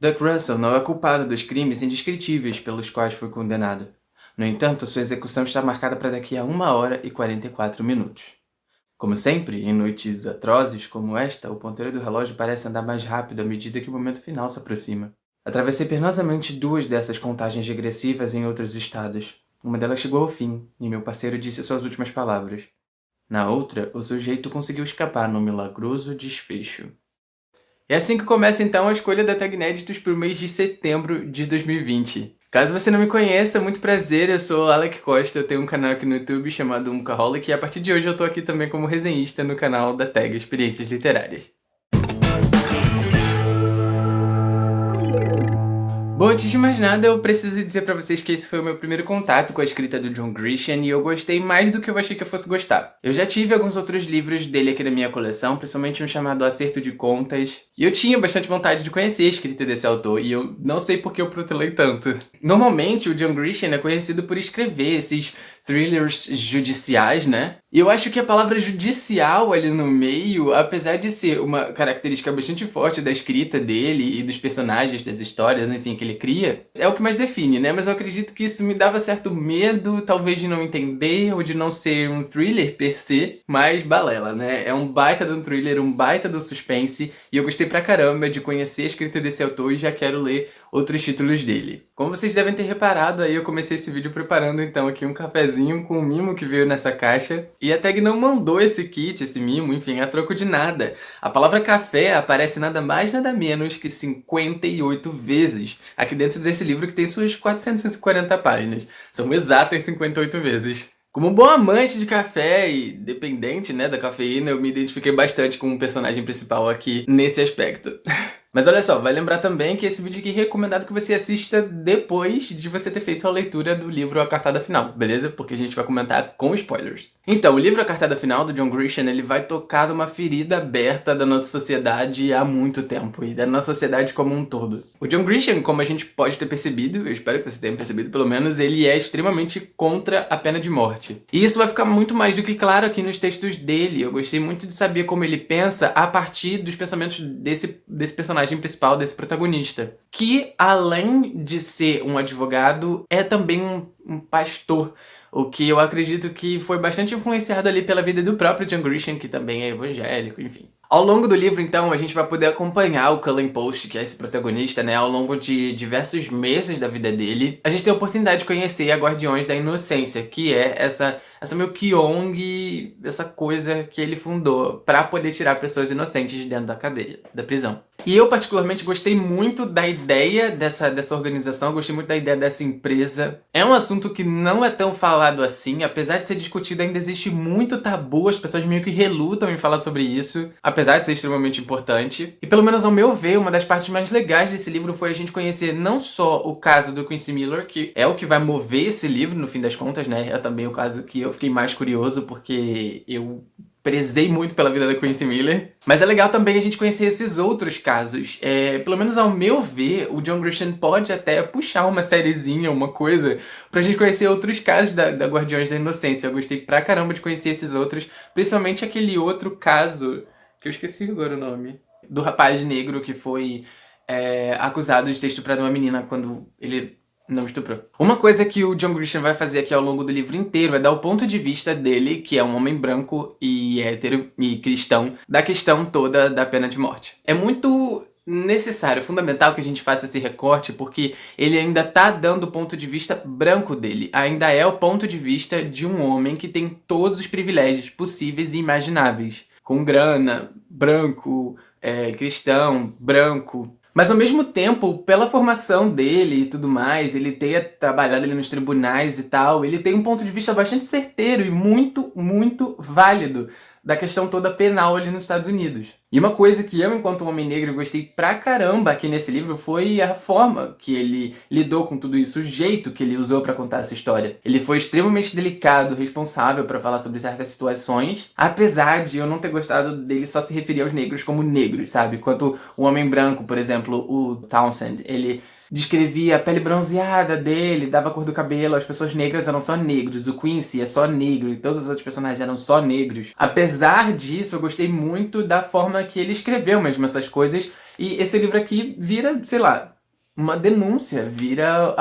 Doug Russell não é culpado dos crimes indescritíveis pelos quais foi condenado. No entanto, sua execução está marcada para daqui a 1 hora e 44 minutos. Como sempre, em noites atrozes como esta, o ponteiro do relógio parece andar mais rápido à medida que o momento final se aproxima. Atravessei penosamente 2 dessas contagens regressivas em outros estados. Uma delas chegou ao fim, e meu parceiro disse suas últimas palavras. Na outra, o sujeito conseguiu escapar no milagroso desfecho. É assim que começa então a escolha da tag inéditos para o mês de setembro de 2020. Caso você não me conheça, muito prazer, eu sou o Alec Costa, eu tenho um canal aqui no YouTube chamado Umcaholic e a partir de hoje eu tô aqui também como resenhista no canal da tag Experiências Literárias. Bom, antes de mais nada, eu preciso dizer pra vocês que esse foi o meu primeiro contato com a escrita do John Grisham e eu gostei mais do que eu achei que eu fosse gostar. Eu já tive alguns outros livros dele aqui na minha coleção, principalmente um chamado Acerto de Contas, e eu tinha bastante vontade de conhecer a escrita desse autor, e eu não sei por que eu protelei tanto. Normalmente, o John Grisham é conhecido por escrever esses thrillers judiciais, né? E eu acho que a palavra judicial ali no meio, apesar de ser uma característica bastante forte da escrita dele e dos personagens, das histórias, enfim, que ele cria, é o que mais define, né? Mas eu acredito que isso me dava certo medo, talvez de não entender ou de não ser um thriller per se, mas balela, né? É um baita de um thriller, um baita do suspense, e eu gostei pra caramba de conhecer a escrita desse autor e já quero ler outros títulos dele. Como vocês devem ter reparado, aí eu comecei esse vídeo preparando então aqui um cafezinho com o mimo que veio nessa caixa. E a tag não mandou esse kit, esse mimo, enfim, a troco de nada. A palavra café aparece nada mais nada menos que 58 vezes aqui dentro desse livro que tem suas 440 páginas. São exatas 58 vezes. Como um bom amante de café e dependente, né, da cafeína, eu me identifiquei bastante com o personagem principal aqui nesse aspecto. Mas olha só, vai lembrar também que esse vídeo aqui é recomendado que você assista depois de você ter feito a leitura do livro A Cartada Final, beleza? Porque a gente vai comentar com spoilers. Então, o livro A Cartada Final, do John Grisham, ele vai tocar numa ferida aberta da nossa sociedade há muito tempo, e da nossa sociedade como um todo. O John Grisham, como a gente pode ter percebido, eu espero que você tenha percebido pelo menos, ele é extremamente contra a pena de morte. E isso vai ficar muito mais do que claro aqui nos textos dele. Eu gostei muito de saber como ele pensa a partir dos pensamentos desse personagem principal, desse protagonista, que além de ser um advogado, é também um pastor, o que eu acredito que foi bastante influenciado ali pela vida do próprio John Grisham, que também é evangélico, enfim. Ao longo do livro, então, a gente vai poder acompanhar o Cullen Post, que é esse protagonista, né, ao longo de diversos meses da vida dele. A gente tem a oportunidade de conhecer a Guardiões da Inocência, que é essa meio que ONG, essa coisa que ele fundou pra poder tirar pessoas inocentes de dentro da cadeia, da prisão. E eu particularmente gostei muito da ideia dessa organização, gostei muito da ideia dessa empresa. É um assunto que não é tão falado assim, apesar de ser discutido, ainda existe muito tabu, as pessoas meio que relutam em falar sobre isso, apesar de ser extremamente importante. E pelo menos ao meu ver, uma das partes mais legais desse livro foi a gente conhecer não só o caso do Quincy Miller, que é o que vai mover esse livro no fim das contas, né? É também o caso que eu fiquei mais curioso, porque eu prezei muito pela vida da Quincy Miller. Mas é legal também a gente conhecer esses outros casos. Pelo menos ao meu ver, o John Grisham pode até puxar uma sériezinha, uma coisa, pra gente conhecer outros casos da Guardiões da Inocência. Eu gostei pra caramba de conhecer esses outros, principalmente aquele outro caso, que eu esqueci agora o nome, do rapaz negro que foi acusado de ter estuprado uma menina quando ele não estuprou. Uma coisa que o John Grisham vai fazer aqui ao longo do livro inteiro é dar o ponto de vista dele, que é um homem branco e hétero e cristão, da questão toda da pena de morte. É muito necessário, fundamental que a gente faça esse recorte, porque ele ainda tá dando o ponto de vista branco dele. Ainda é o ponto de vista de um homem que tem todos os privilégios possíveis e imagináveis. Com grana, branco, cristão, branco. Mas ao mesmo tempo, pela formação dele e tudo mais, ele ter trabalhado ali nos tribunais e tal, ele tem um ponto de vista bastante certeiro e muito, muito válido da questão toda penal ali nos Estados Unidos. E uma coisa que eu, enquanto homem negro, gostei pra caramba aqui nesse livro foi a forma que ele lidou com tudo isso, o jeito que ele usou pra contar essa história. Ele foi extremamente delicado, responsável pra falar sobre certas situações, apesar de eu não ter gostado dele só se referir aos negros como negros, sabe? Enquanto o homem branco, por exemplo, o Townsend, ele descrevia a pele bronzeada dele, dava a cor do cabelo, as pessoas negras eram só negros, o Quincy é só negro e todos os outros personagens eram só negros. Apesar disso, eu gostei muito da forma que ele escreveu mesmo essas coisas, e esse livro aqui vira, sei lá, uma denúncia, vira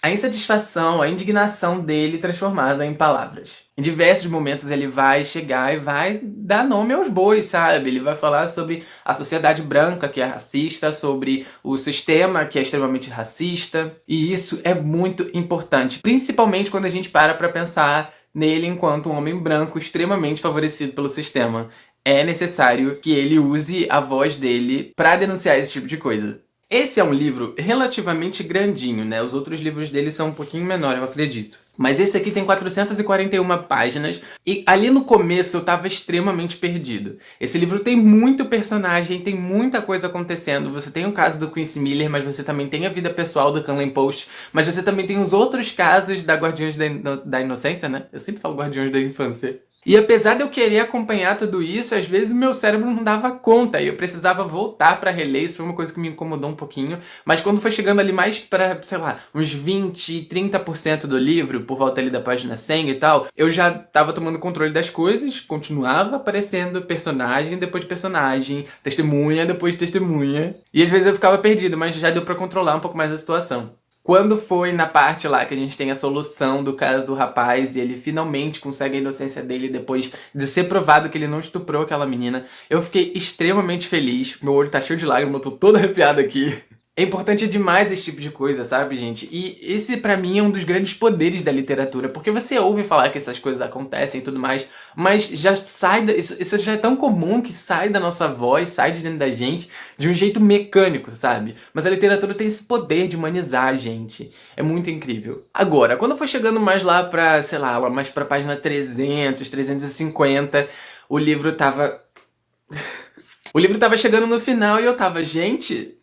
a insatisfação, a indignação dele transformada em palavras. Em diversos momentos ele vai chegar e vai dar nome aos bois, sabe? Ele vai falar sobre a sociedade branca que é racista, sobre o sistema que é extremamente racista. E isso é muito importante, principalmente quando a gente para pensar nele enquanto um homem branco extremamente favorecido pelo sistema. É necessário que ele use a voz dele pra denunciar esse tipo de coisa. Esse é um livro relativamente grandinho, né? Os outros livros dele são um pouquinho menor, eu acredito. Mas esse aqui tem 441 páginas e ali no começo eu tava extremamente perdido. Esse livro tem muito personagem, tem muita coisa acontecendo. Você tem o caso do Quincy Miller, mas você também tem a vida pessoal do Canlen Post, mas você também tem os outros casos da Guardiões da Inocência, né? Eu sempre falo Guardiões da Infância. E apesar de eu querer acompanhar tudo isso, às vezes o meu cérebro não dava conta e eu precisava voltar pra reler. Isso foi uma coisa que me incomodou um pouquinho. Mas quando foi chegando ali mais pra, sei lá, uns 20, 30% do livro, por volta ali da página 100 e tal, eu já tava tomando controle das coisas, continuava aparecendo personagem depois de personagem, testemunha depois de testemunha. E às vezes eu ficava perdido, mas já deu pra controlar um pouco mais a situação. Quando foi na parte lá que a gente tem a solução do caso do rapaz e ele finalmente consegue a inocência dele depois de ser provado que ele não estuprou aquela menina, eu fiquei extremamente feliz. Meu olho tá cheio de lágrimas, eu tô todo arrepiado aqui. É importante demais esse tipo de coisa, sabe, gente? E esse, pra mim, é um dos grandes poderes da literatura, porque você ouve falar que essas coisas acontecem e tudo mais, mas já sai isso já é tão comum que sai da nossa voz, sai de dentro da gente, de um jeito mecânico, sabe? Mas a literatura tem esse poder de humanizar a gente. É muito incrível. Agora, quando for chegando mais lá pra, sei lá, mais pra página 300, 350, o livro tava... O livro tava chegando no final e eu tava, gente...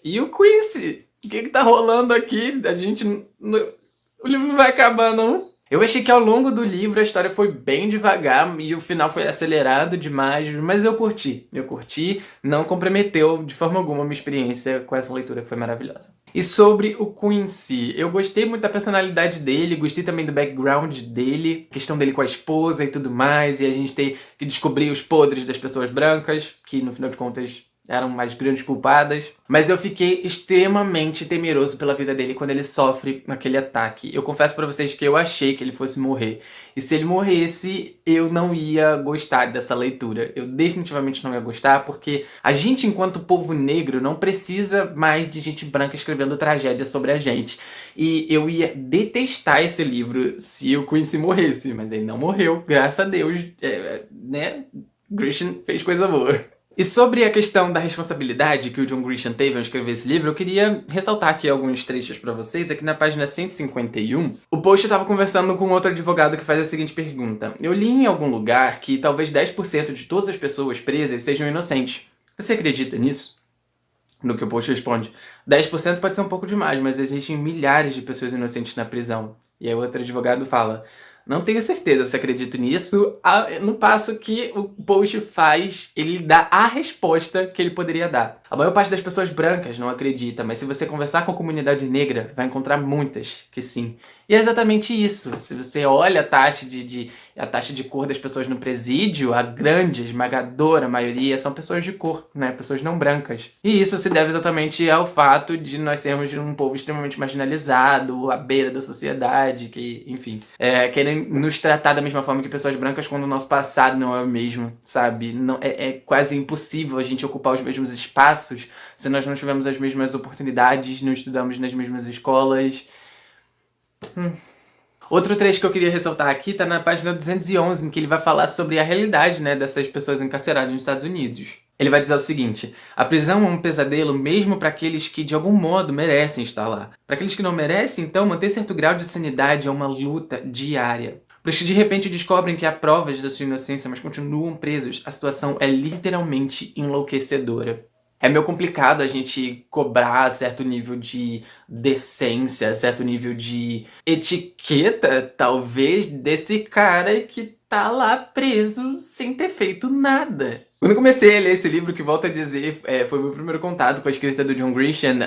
E o Quincy? O que tá rolando aqui? A gente... O livro não vai acabar, não? Eu achei que ao longo do livro a história foi bem devagar e o final foi acelerado demais, mas eu curti. Eu curti, não comprometeu de forma alguma a minha experiência com essa leitura que foi maravilhosa. E sobre o Quincy, eu gostei muito da personalidade dele, gostei também do background dele, questão dele com a esposa e tudo mais, e a gente tem que descobrir os podres das pessoas brancas, que no final de contas... eram as grandes culpadas. Mas eu fiquei extremamente temeroso pela vida dele quando ele sofre aquele ataque. Eu confesso pra vocês que eu achei que ele fosse morrer. E se ele morresse, eu não ia gostar dessa leitura. Eu definitivamente não ia gostar, porque a gente, enquanto povo negro, não precisa mais de gente branca escrevendo tragédia sobre a gente. E eu ia detestar esse livro se o Quincy morresse. Mas ele não morreu, graças a Deus. Né? Grisham fez coisa boa. E sobre a questão da responsabilidade que o John Grisham teve ao escrever esse livro, eu queria ressaltar aqui alguns trechos pra vocês. Aqui na página 151, o Post estava conversando com outro advogado que faz a seguinte pergunta. Eu li em algum lugar que talvez 10% de todas as pessoas presas sejam inocentes. Você acredita nisso? No que o Post responde. 10% pode ser um pouco demais, mas existem milhares de pessoas inocentes na prisão. E aí o outro advogado fala... Não tenho certeza se acredito nisso, no passo que o Post faz, ele dá a resposta que ele poderia dar. A maior parte das pessoas brancas não acredita, mas se você conversar com a comunidade negra, vai encontrar muitas que sim. E é exatamente isso. Se você olha a taxa de cor das pessoas no presídio, a grande, esmagadora maioria são pessoas de cor, né? Pessoas não brancas. E isso se deve exatamente ao fato de nós sermos um povo extremamente marginalizado, à beira da sociedade, que, enfim, querem nos tratar da mesma forma que pessoas brancas quando o nosso passado não é o mesmo, sabe? Não, é quase impossível a gente ocupar os mesmos espaços se nós não tivermos as mesmas oportunidades, não estudamos nas mesmas escolas. Outro trecho que eu queria ressaltar aqui tá na página 211, em que ele vai falar sobre a realidade, né, dessas pessoas encarceradas nos Estados Unidos. Ele vai dizer o seguinte: a prisão é um pesadelo mesmo para aqueles que de algum modo merecem estar lá. Para aqueles que não merecem, então, manter certo grau de sanidade é uma luta diária. Para os que de repente descobrem que há provas da sua inocência, mas continuam presos, a situação é literalmente enlouquecedora. É meio complicado a gente cobrar certo nível de decência, certo nível de etiqueta, talvez, desse cara que tá lá preso sem ter feito nada. Quando eu comecei a ler esse livro, que volto a dizer, foi o meu primeiro contato com a escrita do John Grisham,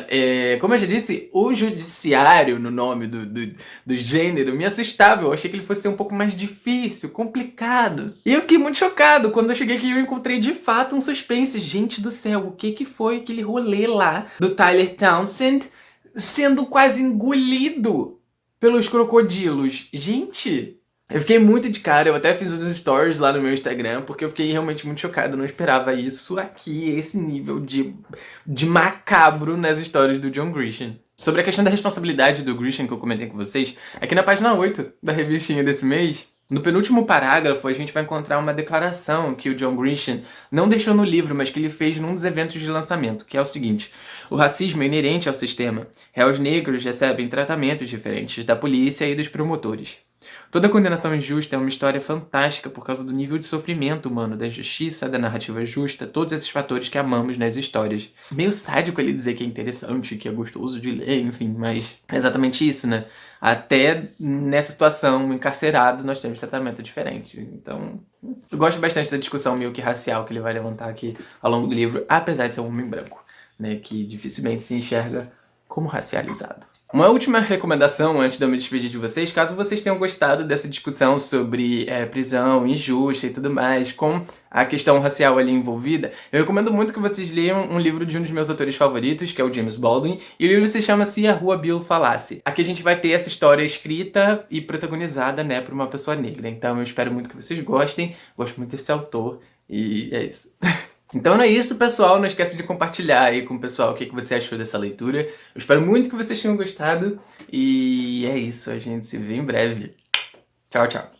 como eu já disse, o judiciário, no nome do gênero, me assustava. Eu achei que ele fosse ser um pouco mais difícil, complicado. E eu fiquei muito chocado quando eu cheguei aqui e eu encontrei de fato um suspense. Gente do céu, o que foi aquele rolê lá do Tyler Townsend sendo quase engolido pelos crocodilos. Gente, eu fiquei muito de cara, eu até fiz os stories lá no meu Instagram, porque eu fiquei realmente muito chocado, eu não esperava isso aqui, esse nível de macabro nas histórias do John Grisham. Sobre a questão da responsabilidade do Grisham que eu comentei com vocês, aqui na página 8 da revistinha desse mês, no penúltimo parágrafo, a gente vai encontrar uma declaração que o John Grisham não deixou no livro, mas que ele fez num dos eventos de lançamento, que é o seguinte: o racismo é inerente ao sistema. Réus negros recebem tratamentos diferentes da polícia e dos promotores. Toda condenação injusta é uma história fantástica por causa do nível de sofrimento humano, da justiça, da narrativa justa, todos esses fatores que amamos nas histórias. Meio sádico ele dizer que é interessante, que é gostoso de ler, enfim, mas é exatamente isso, né? Até nessa situação, encarcerado, nós temos tratamento diferente. Então, eu gosto bastante da discussão meio que racial que ele vai levantar aqui ao longo do livro, apesar de ser um homem branco, né? Que dificilmente se enxerga como racializado. Uma última recomendação antes de eu me despedir de vocês, caso vocês tenham gostado dessa discussão sobre prisão injusta e tudo mais, com a questão racial ali envolvida, eu recomendo muito que vocês leiam um livro de um dos meus autores favoritos, que é o James Baldwin, e o livro se chama Se a Rua Bill Falasse. Aqui a gente vai ter essa história escrita e protagonizada, né, por uma pessoa negra. Então eu espero muito que vocês gostem, gosto muito desse autor, e é isso. Então é isso, pessoal. Não esqueça de compartilhar aí com o pessoal o que você achou dessa leitura. Eu espero muito que vocês tenham gostado. E é isso, a gente se vê em breve. Tchau, tchau.